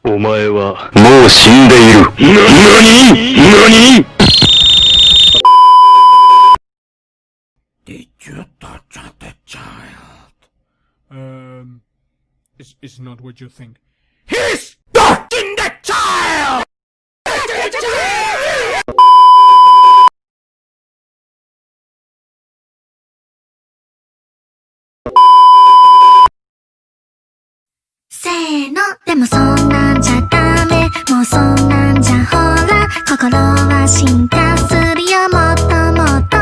お前はもう死んでいる。何 Did you touch the child? It's not what you think. He's touching the child! Touching the child! せーの、でもそんなんじゃダメ、もうそんなんじゃほら、心は進化するよ、もっともっと。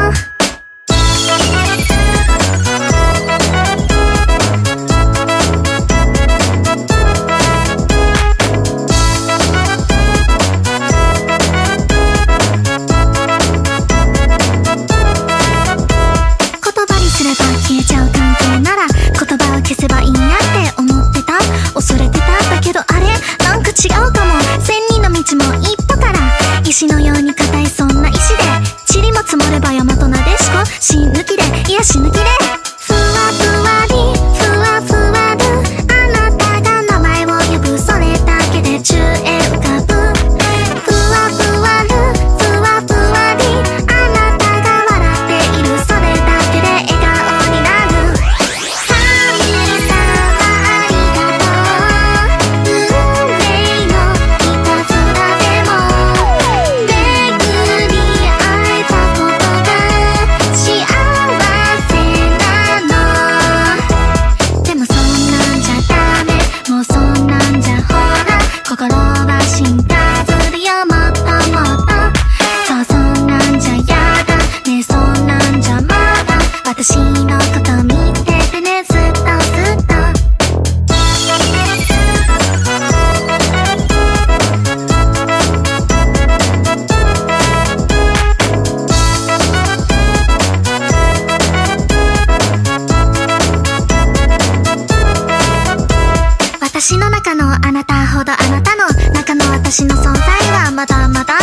言葉にすれば消えちゃう関係なら、言葉を消せばいいやって思ってた、恐れてた。だけどあれなんか違うかも。千人の道も一歩から、石のように硬いそんな石で、塵も積もれば大和なでしこ、死ぬ気で、いや死ぬ気で、ふわふわりふわふわる、あなたが名前を呼ぶ、それだけで宙へ浮かぶ。ふわふわるふわふわり、あなたが笑っている、それだけで笑顔になる。神様ありがとう、運命のいたずらでも巡り会えたことが幸せなの。でもそんなんじゃダメ、もうそんなんじゃほら、心は進化するよ、もっともっと。そう、そんなんじゃやだね、そんなんじゃまだ私のこと見ててね、ずっとずっと。私の中のあなたほどあなたの中の私の存在はまだまだ